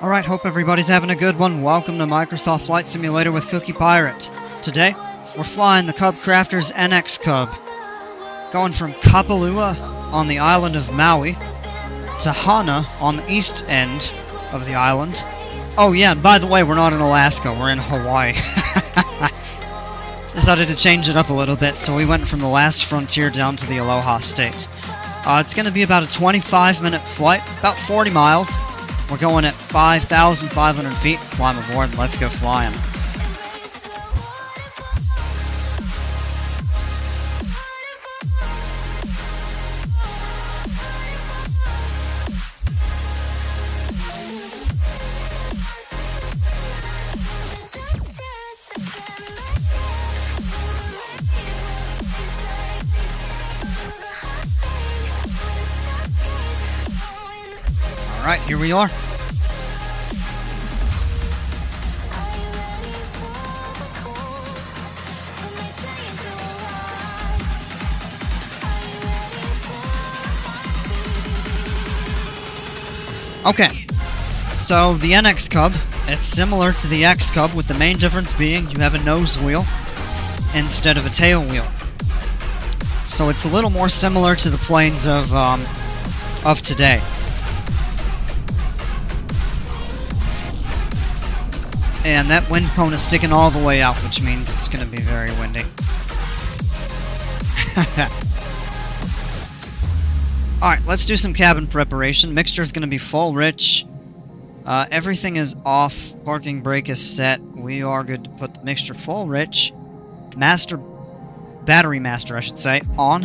Alright, hope everybody's having a good one. Welcome to Microsoft Flight Simulator with Cookie Pirate. Today, we're flying the CubCrafters NXCub, going from Kapalua on the island of Maui to Hana on the east end of the island. Oh yeah, and by the way, we're not in Alaska, we're in Hawaii. Decided to change it up a little bit, so we went from the last frontier down to the Aloha State. It's going to be about a 25-minute flight, about 40 miles. We're going at 5,500 feet. Climb aboard and let's go flying. Alright, here we are. Okay, so the NXCub, it's similar to the XCub, with the main difference being you have a nose wheel instead of a tail wheel. So it's a little more similar to the planes of today. And that wind cone is sticking all the way out, which means it's going to be very windy. Alright, let's do some cabin preparation. Mixture is going to be full rich. Everything is off. Parking brake is set. We are good to put the mixture full rich. Battery master, I should say, on.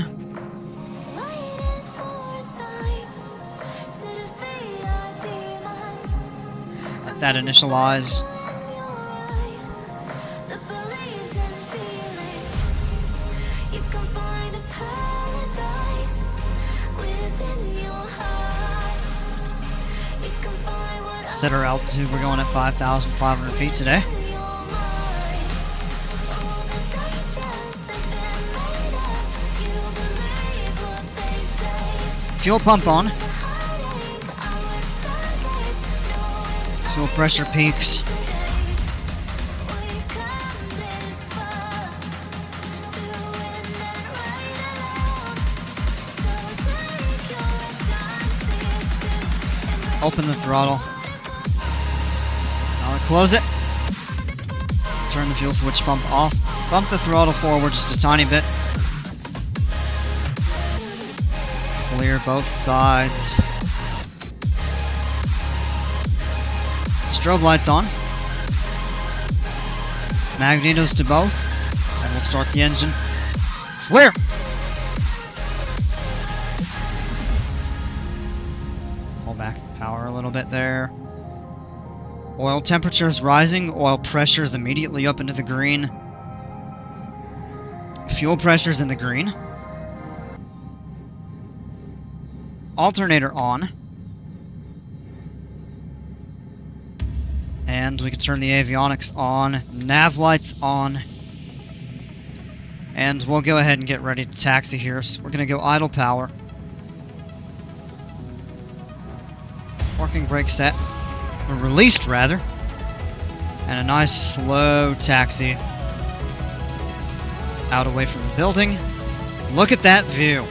Let that initialize. Set our altitude, we're going at 5,500 feet today. Fuel pump on. Fuel pressure peaks. Open the throttle. Close it. Turn the fuel switch pump off. Bump the throttle forward just a tiny bit. Clear both sides. Strobe lights on. Magnetos to both. And we'll start the engine. Clear! Pull back the power a little bit there. Oil temperature is rising, oil pressure is immediately up into the green. Fuel pressure is in the green. Alternator on. And we can turn the avionics on. Nav lights on. And we'll go ahead and get ready to taxi here. So we're going to go idle power. Parking brake set. Or released, rather. And a nice slow taxi out away from the building. Look at that view.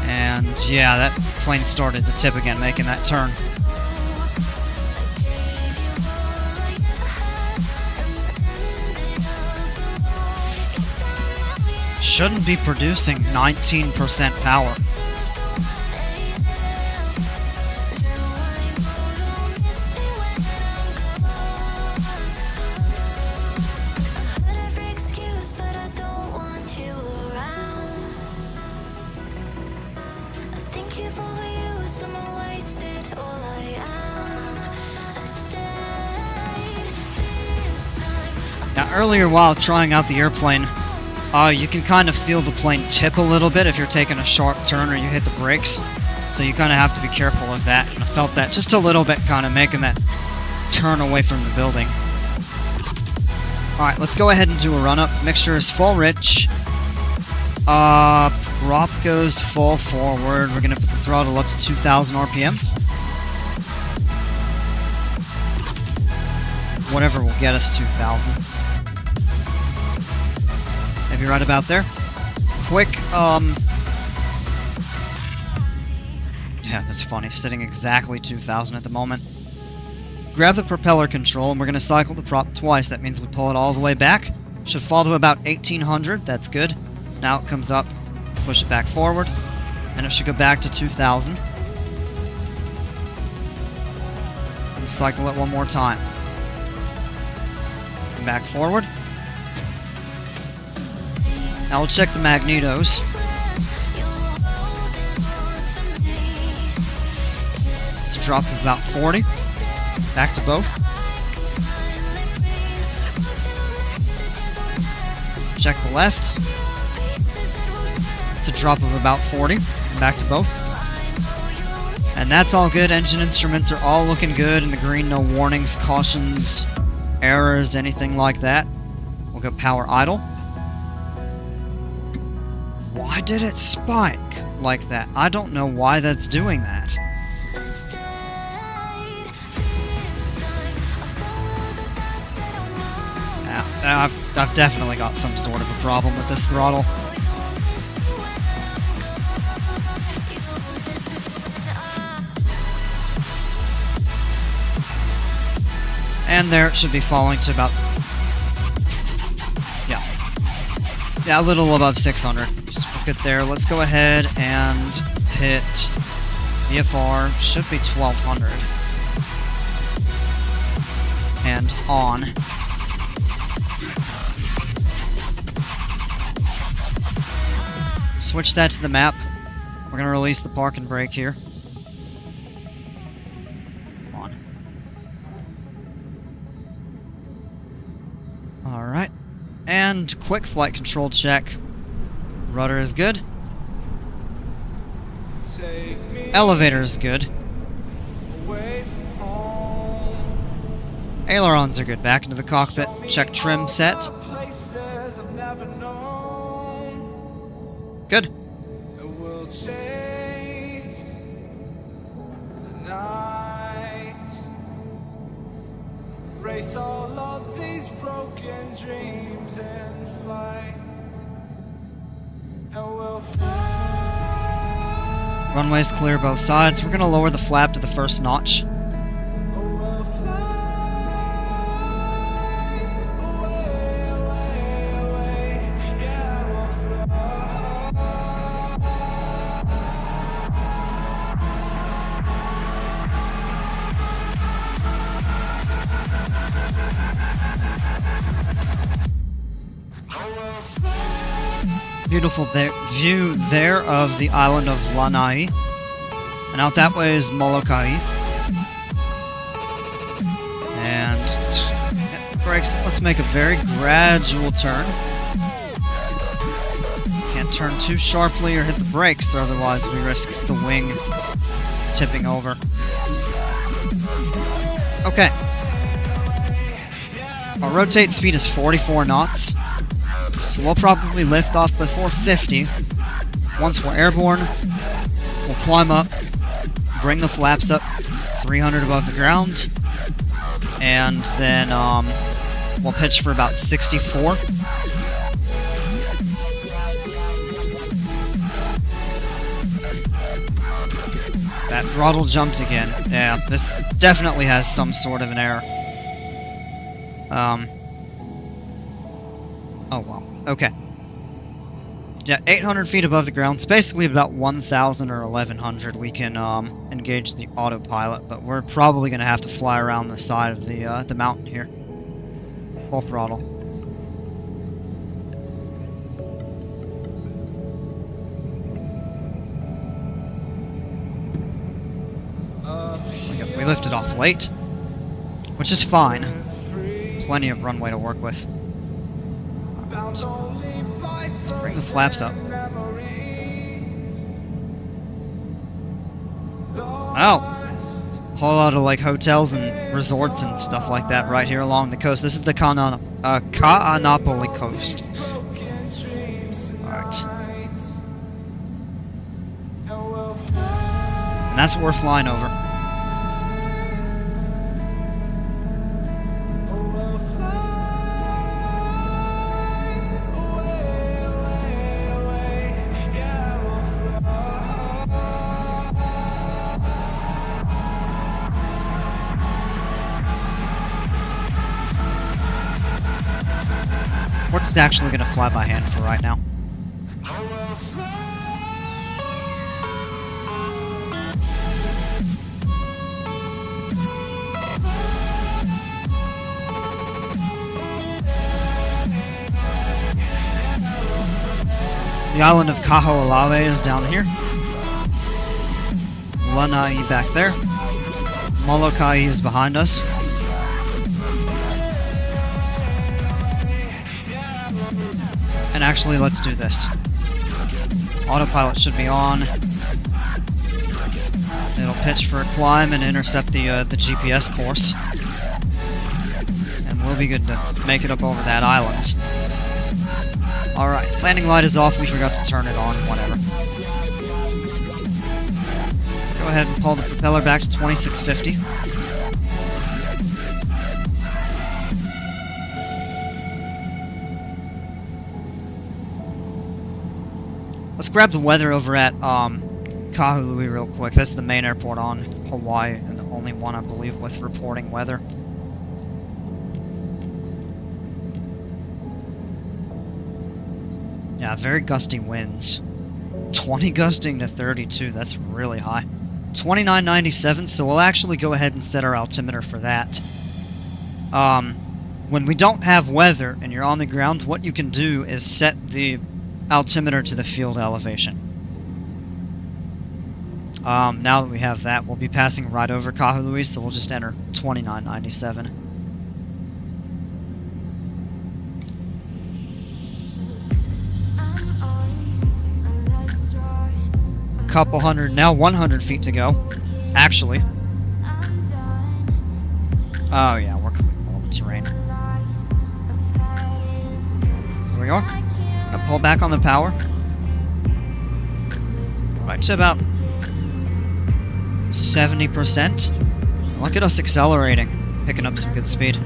And yeah, that plane started to tip again, making that turn. Shouldn't be producing 19% power. Now earlier while trying out the airplane, you can kind of feel the plane tip a little bit if you're taking a sharp turn or you hit the brakes. So you kind of have to be careful of that. And I felt that just a little bit, kind of making that turn away from the building. Alright, let's go ahead and do a run-up. Mixture is full rich. Prop goes full forward. We're going to put the throttle up to 2,000 RPM. whatever will get us 2,000. Maybe right about there. Quick, yeah, that's funny. Sitting exactly 2,000 at the moment. Grab the propeller control, and we're going to cycle the prop twice. That means we pull it all the way back. Should fall to about 1,800. That's good. Now it comes up. Push it back forward. And it should go back to 2,000. And cycle it one more time. And back forward. Now we'll check the magnetos. It's a drop of about 40. Back to both. Check the left. It's a drop of about 40. Back to both. And that's all good. Engine instruments are all looking good in the green. No warnings, cautions, errors, anything like that. We'll go power idle. Why did it spike like that? I don't know why that's doing that. Yeah, I've definitely got some sort of a problem with this throttle. And there it should be falling to about... Yeah, a little above 600. Just book it there. Let's go ahead and hit VFR. Should be 1200. And on. Switch that to the map. We're going to release the park and brake here. On. Alright. And quick flight control check. Rudder is good. Elevator is good. Ailerons are good. Back into the cockpit. Check trim set. Good. Race all of these broken dreams in flight. And we'll fly. Runway's clear both sides. We're gonna lower the flap to the first notch. Beautiful view there of the island of Lanai. And out that way is Molokai. And brakes, let's make a very gradual turn. Can't turn too sharply or hit the brakes, otherwise we risk the wing tipping over. Okay. Our rotate speed is 44 knots. So we'll probably lift off before 50. Once we're airborne, we'll climb up, bring the flaps up 300 above the ground, and then we'll pitch for about 64. That throttle jumped again. Yeah, this definitely has some sort of an error. Oh well. Okay. Yeah, 800 feet above the ground. It's basically about 1,000 or 1,100. We can engage the autopilot, but we're probably going to have to fly around the side of the mountain here. Full throttle. We lifted off late, which is fine. Plenty of runway to work with. Let's bring the flaps up. Oh! Whole lot of like hotels and resorts and stuff like that right here along the coast. This is the Ka'anapoli coast. Alright. And that's what we're flying over. We're just actually going to fly by hand for right now. The island of Kaho'olawe is down here. Lanai back there. Molokai is behind us. And actually, let's do this. Autopilot should be on. It'll pitch for a climb and intercept the GPS course. And we'll be good to make it up over that island. Alright, landing light is off, we forgot to turn it on, whatever. Go ahead and pull the propeller back to 2650. Let's grab the weather over at Kahului real quick. That's the main airport on Hawaii, and the only one, I believe, with reporting weather. Yeah, very gusty winds. 20 gusting to 32, that's really high. 2997, so we'll actually go ahead and set our altimeter for that. When we don't have weather and you're on the ground, what you can do is set the altimeter to the field elevation. Now that we have that, we'll be passing right over Kahului, so we'll just enter 2997. Couple hundred, now 100 feet to go. Actually. Oh yeah, we're clearing all the terrain. Here we are. Gonna pull back on the power. Right to about 70%. Look at us accelerating, picking up some good speed.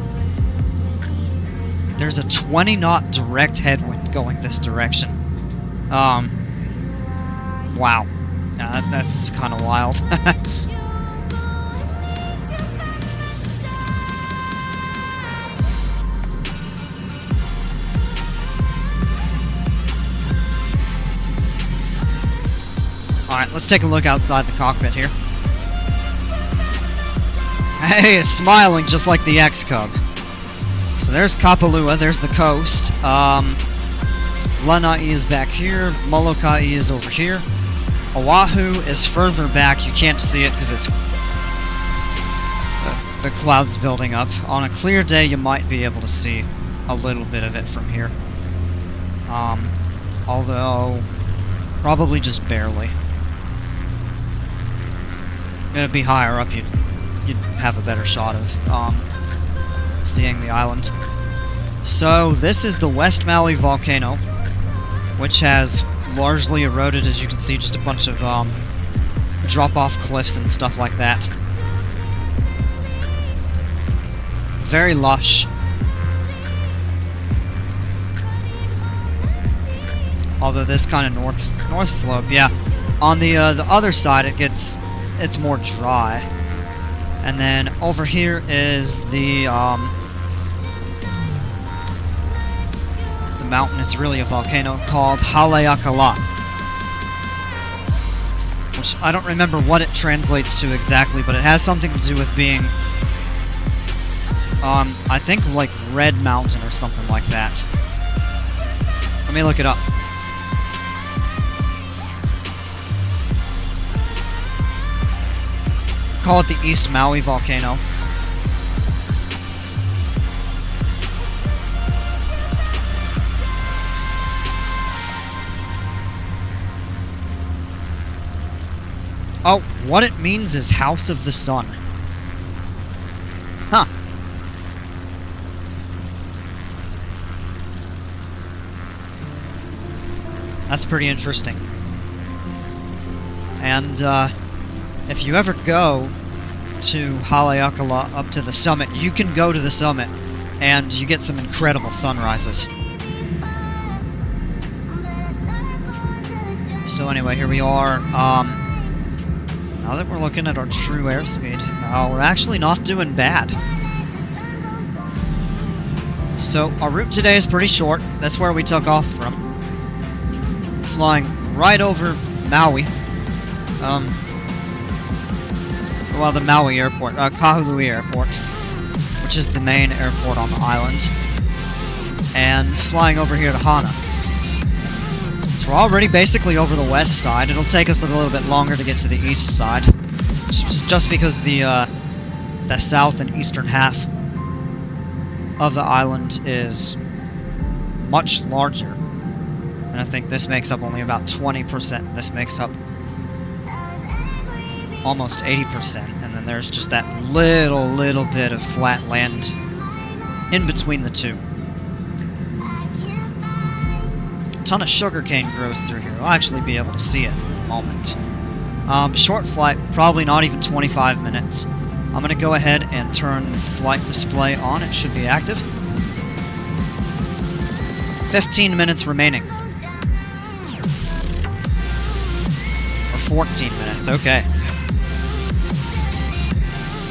There's a 20 knot direct headwind going this direction. Wow. Yeah, that's kind of wild. Alright, let's take a look outside the cockpit here. Hey, it's smiling just like the NXCub. So there's Kapalua, there's the coast. Lanai is back here, Molokai is over here. Oahu is further back, you can't see it because it's the clouds building up. On a clear day you might be able to see a little bit of it from here. Although, probably just barely. It'd be higher up, you'd have a better shot of seeing the island. So this is the West Maui volcano, which has largely eroded, as you can see, just a bunch of drop-off cliffs and stuff like that. Very lush. Although this kind of north slope, yeah. On the other side, it's more dry. And then over here is the mountain. It's really a volcano called Haleakala, which I don't remember what it translates to exactly, but it has something to do with being I think like Red Mountain or something like that. Let me look it up. Call it the East Maui volcano. Oh, what it means is House of the Sun. Huh. That's pretty interesting. And, if you ever go to Haleakala up to the summit, you can go to the summit, and you get some incredible sunrises. So anyway, here we are. Now that we're looking at our true airspeed, we're actually not doing bad. So our route today is pretty short. That's where we took off from. Flying right over Maui. Well, the Maui airport, Kahului airport, which is the main airport on the island. And flying over here to Hana. So we're already basically over the west side. It'll take us a little bit longer to get to the east side. Just because the south and eastern half of the island is much larger. And I think this makes up only about 20%. This makes up almost 80%. And then there's just that little bit of flat land in between the two. A ton of sugarcane grows through here. I'll actually be able to see it in a moment. Short flight, probably not even 25 minutes. I'm going to go ahead and turn the flight display on. It should be active. 15 minutes remaining. Or 14 minutes, okay.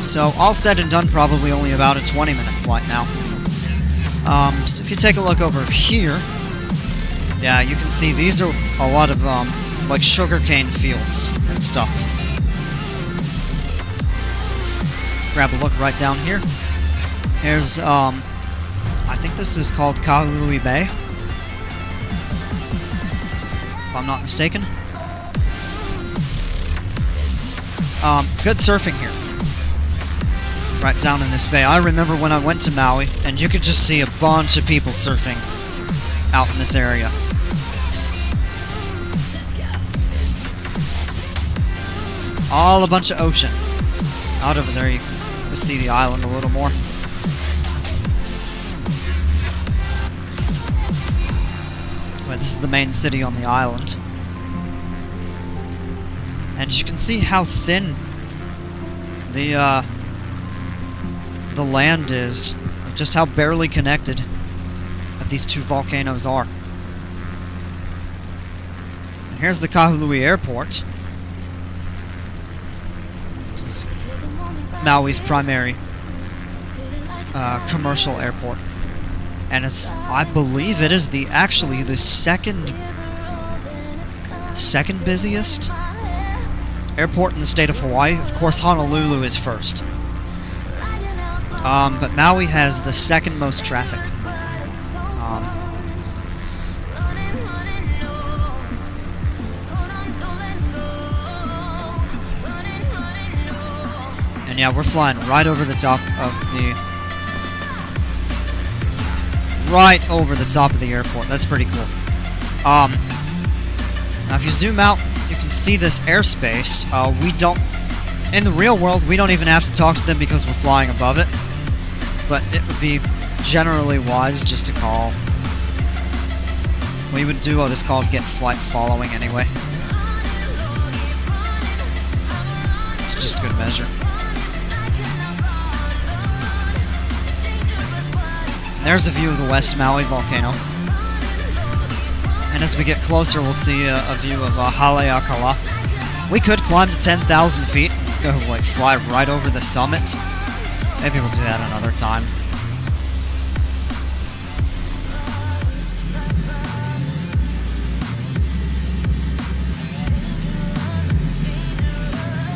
So, all said and done, probably only about a 20-minute flight now. So if you take a look over here, yeah, you can see these are a lot of, like sugarcane fields and stuff. Grab a look right down here. Here's, I think this is called Kahului Bay, if I'm not mistaken. Good surfing here. Right down in this bay. I remember when I went to Maui, and you could just see a bunch of people surfing out in this area. All a bunch of ocean. Out over there you can see the island a little more. But this is the main city on the island. And you can see how thin the land is. Just how barely connected that these two volcanoes are. And here's the Kahului airport. Maui's primary commercial airport, and it's, I believe it is actually the second busiest airport in the state of Hawaii. Of course, Honolulu is first, but Maui has the second most traffic. And yeah, we're flying right over the top of the airport. That's pretty cool. Now if you zoom out, you can see this airspace. In the real world, we don't even have to talk to them because we're flying above it. But it would be generally wise just to call. We would do what is called get flight following anyway. It's just a good measure. There's a view of the West Maui volcano. And as we get closer, we'll see a view of Haleakala. We could climb to 10,000 feet, go like fly right over the summit. Maybe we'll do that another time.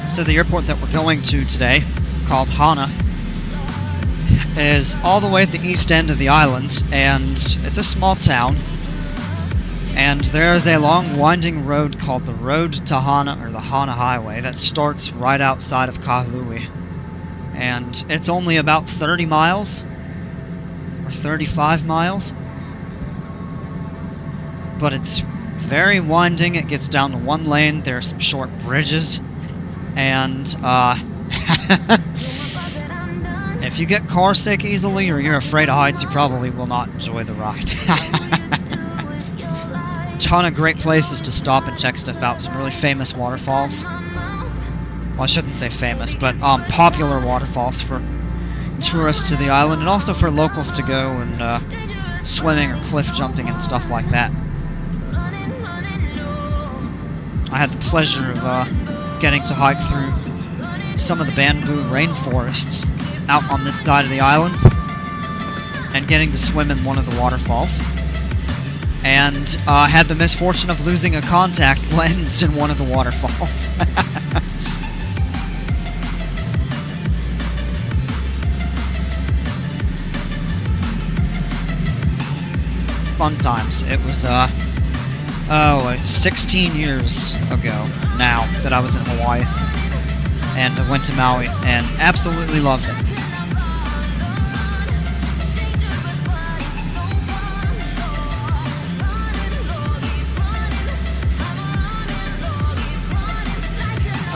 So the airport that we're going to today, called Hana, is all the way at the east end of the island, and it's a small town. And there's a long winding road called the Road to Hana, or the Hana Highway, that starts right outside of Kahului. And it's only about 30 miles, or 35 miles. But it's very winding. It gets down to one lane. There are some short bridges. And, if you get car sick easily or you're afraid of heights, you probably will not enjoy the ride. A ton of great places to stop and check stuff out. Some really famous waterfalls. Well, I shouldn't say famous, but popular waterfalls for tourists to the island, and also for locals to go and swimming or cliff jumping and stuff like that. I had the pleasure of getting to hike through some of the bamboo rainforests out on this side of the island. and getting to swim in one of the waterfalls. And had the misfortune of losing a contact lens in one of the waterfalls. Fun times. It was 16 years ago now that I was in Hawaii, and I went to Maui and absolutely loved it.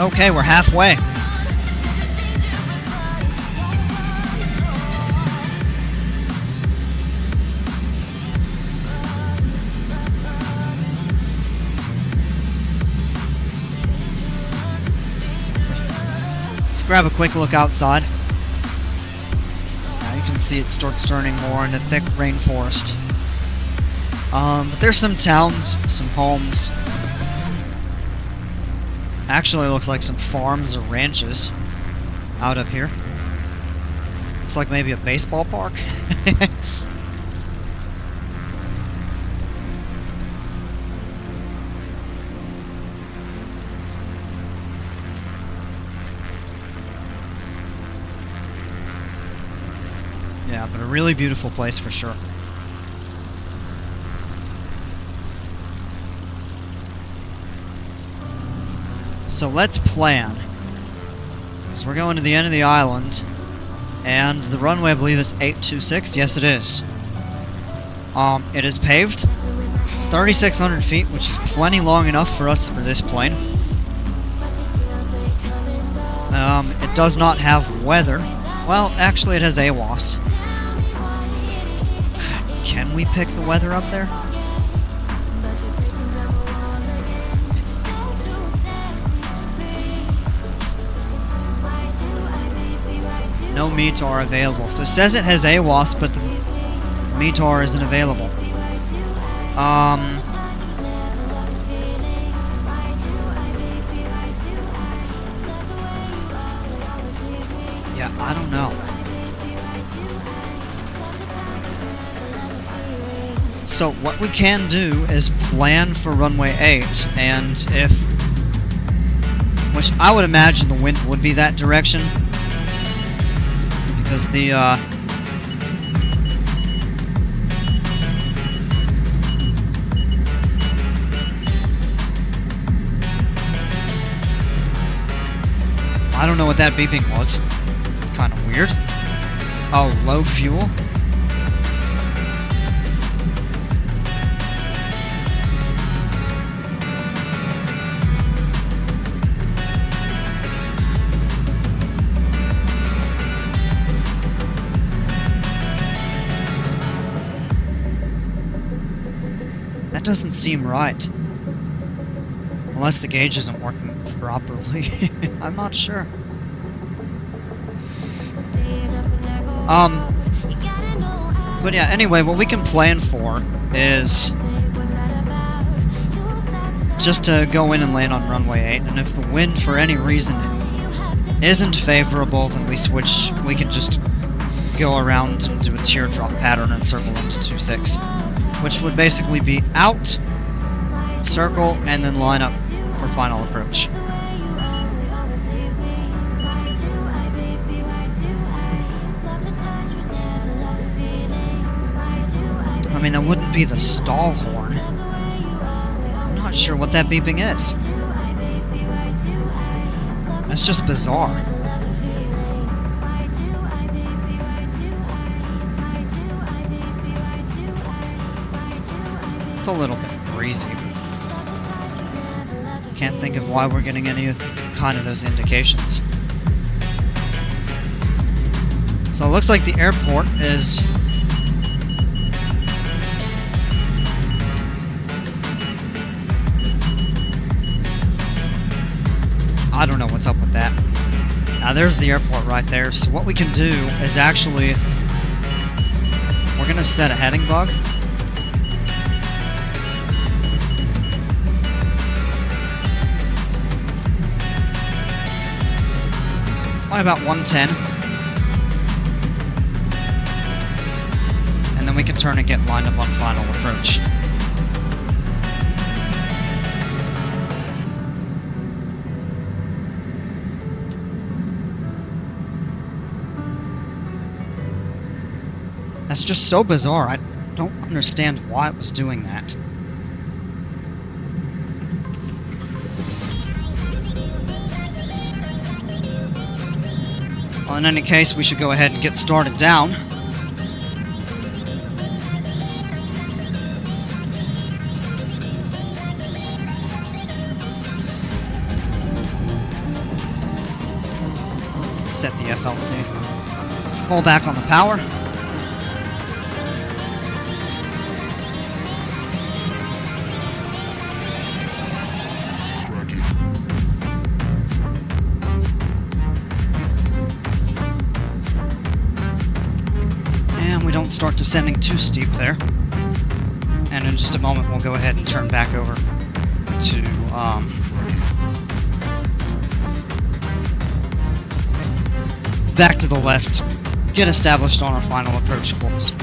Okay, we're halfway. Let's grab a quick look outside. Now you can see it starts turning more into thick rainforest. But there's some towns, some homes. Actually, looks like some farms or ranches out up here. It's like maybe a baseball park. Yeah, but a really beautiful place for sure. So let's plan. So we're going to the end of the island, and the runway I believe is 826. Yes, it is. It is paved. It's 3,600 feet, which is plenty long enough for us for this plane. It does not have weather. Well, actually, it has AWOS. Can we pick the weather up there? No METAR available. So it says it has AWOS, but the METAR isn't available. Yeah, I don't know. So what we can do is plan for runway 8, and if... which I would imagine the wind would be that direction. Because the, I don't know what that beeping was. It's kind of weird. Oh, low fuel? That doesn't seem right. Unless the gauge isn't working properly. I'm not sure. But yeah, anyway, what we can plan for is just to go in and land on runway 8, and if the wind for any reason isn't favorable, then we switch, we can just go around and do a teardrop pattern and circle into 26. Which would basically be out, circle, and then line up for final approach. I mean, that wouldn't be the stall horn. I'm not sure what that beeping is. That's just bizarre. A little bit breezy. Can't think of why we're getting any kind of those indications. So it looks like the airport is I don't know what's up with that. Now there's the airport right there. So what we can do is actually we're gonna set a heading bug. Probably about 110. turn and get lined up on final approach. That's just so bizarre. I don't understand why it was doing that. Well, in any case, we should go ahead and get started down. Set the FLC. Pull back on the power. We don't start descending too steep there. And in just a moment we'll go ahead and turn back over to back to the left, get established on our final approach course.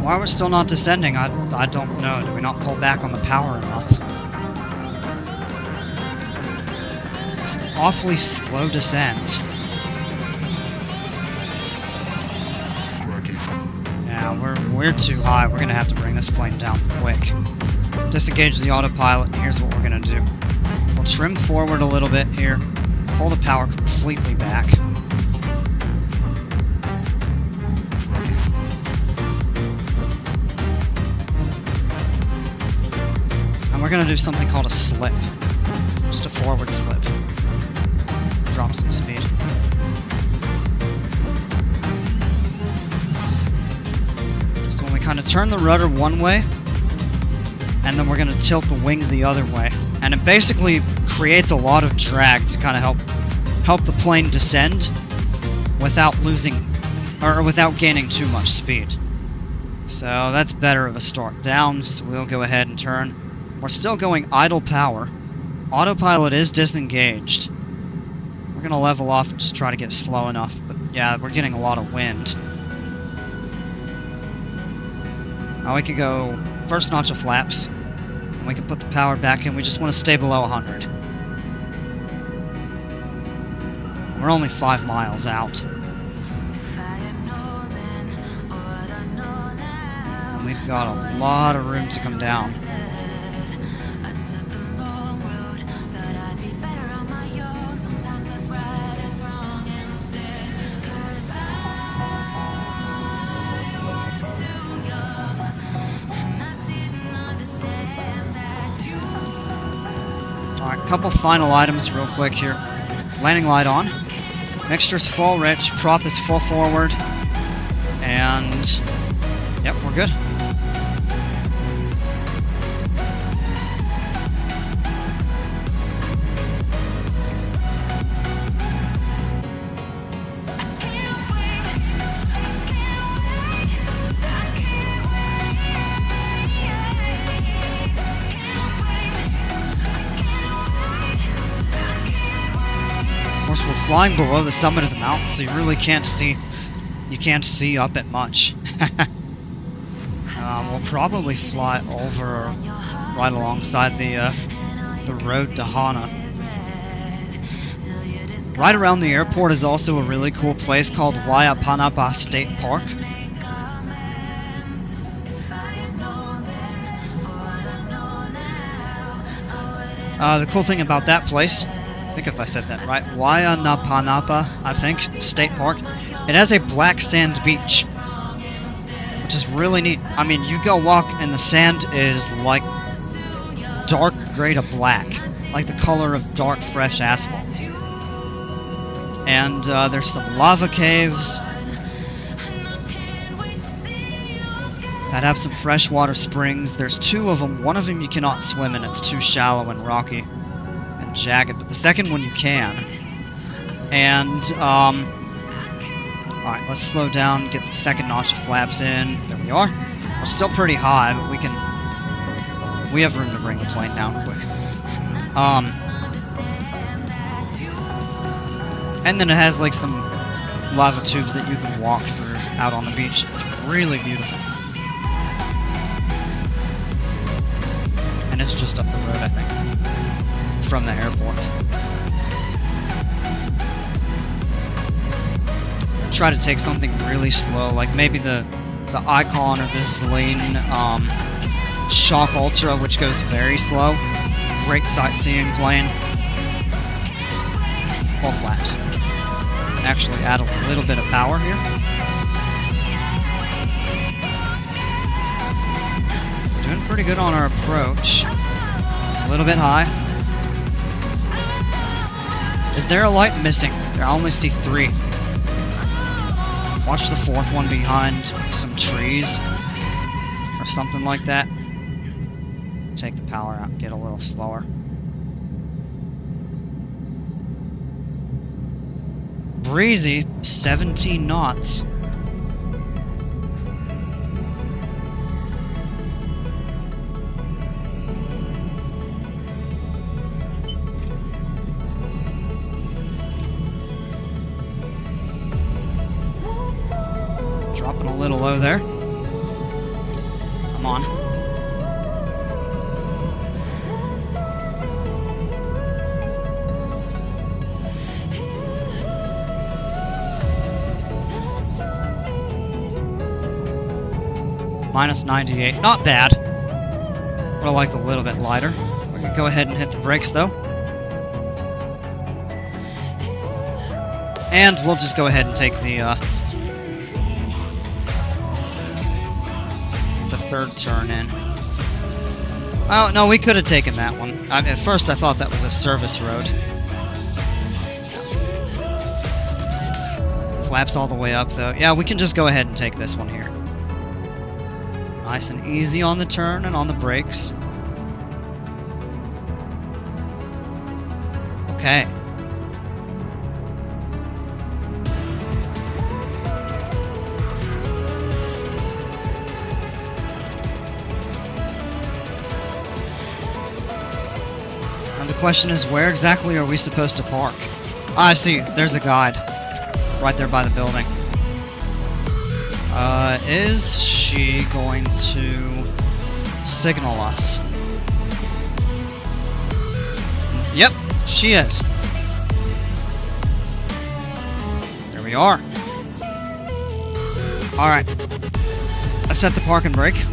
Why we're still not descending, I don't know. Do we not pull back on the power enough? It's an awfully slow descent. Yeah, we're too high. We're gonna have to bring this plane down quick. Disengage the autopilot, and here's what we're gonna do. We'll trim forward a little bit here, pull the power completely back. We're going to do something called a slip. Just a forward slip. Drop some speed. So when we kind of turn the rudder one way, and then we're going to tilt the wing the other way. And it basically creates a lot of drag to kind of help the plane descend without losing, or without gaining too much speed. So that's better of a start down, so we'll go ahead and turn. We're still going idle power. Autopilot is disengaged. We're going to level off and just try to get slow enough. But yeah, we're getting a lot of wind. Now we can go first notch of flaps. And we can put the power back in. We just want to stay below 100. We're only 5 miles out. And we've got a lot of room to come down. Alright, couple final items real quick here. Landing light on. Mixture's full rich, prop is full forward. And yep, we're good. Of course, we're flying below the summit of the mountain, so you really can't see. You can't see up it much. We'll probably fly over, right alongside the road to Hana. Right around the airport is also a really cool place called Waiapanapa State Park. The cool thing about that place, I think if I said that right, Waianapanapa, I think, State Park, it has a black sand beach. which is really neat. I mean, you go walk and the sand is like dark gray to black, like the color of dark, fresh asphalt. And there's some lava caves that have some freshwater springs. There's 2 of them. One of them you cannot swim in. It's too shallow and rocky and jagged. But the second one you can. And, alright, let's slow down, get the second notch of flaps in. There we are. We're still pretty high, but we have room to bring the plane down quick. And then it has like some lava tubes that you can walk through out on the beach. It's really beautiful. And it's just up the road, I think, from the airport. Try to take something really slow, like maybe the Icon or the Zlane Shock Ultra, which goes very slow. Great sightseeing plane. Full flaps. Actually add a little bit of power here. Doing pretty good on our approach. A little bit high. Is there a light missing? I only see 3. Watch the 4th one behind some trees or something like that. Take the power out and get a little slower. Breezy, 17 knots. Dropping a little low there. Come on. Minus 98. Not bad. Would have liked a little bit lighter. We can go ahead and hit the brakes though. And we'll just go ahead and take the 3rd turn in. Oh, no, we could have taken that one. At first I thought that was a service road. Flaps all the way up though. Yeah, we can just go ahead and take this one here. Nice and easy on the turn and on the brakes. Okay. And the question is, where exactly are we supposed to park? Ah, I see. There's a guide. Right there by the building. Is she going to signal us? Yep, she is. There we are. Alright. I set the park and brake.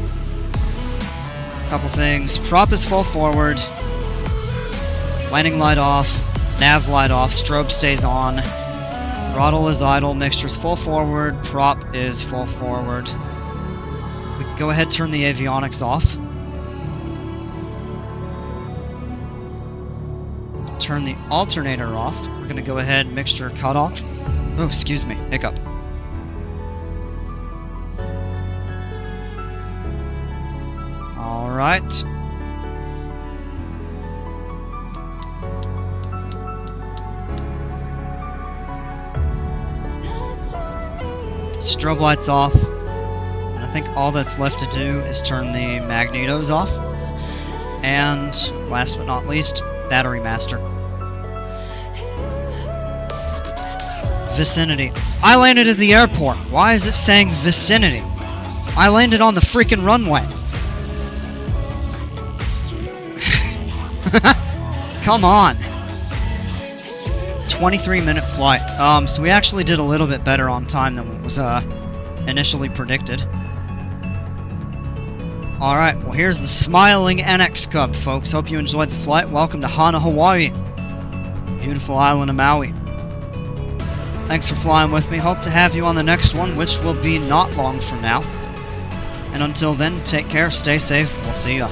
Couple things. Prop is full forward. Landing light off. Nav light off. Strobe stays on. Throttle is idle, mixture's full forward, prop is full forward. We can go ahead and turn the avionics off. Turn the alternator off. We're going to go ahead and mixture cut off. Oh, excuse me, hiccup. Alright. Strobe lights off, and I think all that's left to do is turn the magnetos off, and last but not least, battery master. Vicinity. I landed at the airport. Why is it saying vicinity? I landed on the freaking runway. Come on. 23-minute flight. So we actually did a little bit better on time than was initially predicted. Alright, well here's the smiling NXCub, folks. Hope you enjoyed the flight. Welcome to Hana, Hawaii. Beautiful island of Maui. Thanks for flying with me. Hope to have you on the next one, which will be not long from now. And until then, take care, stay safe, we'll see ya.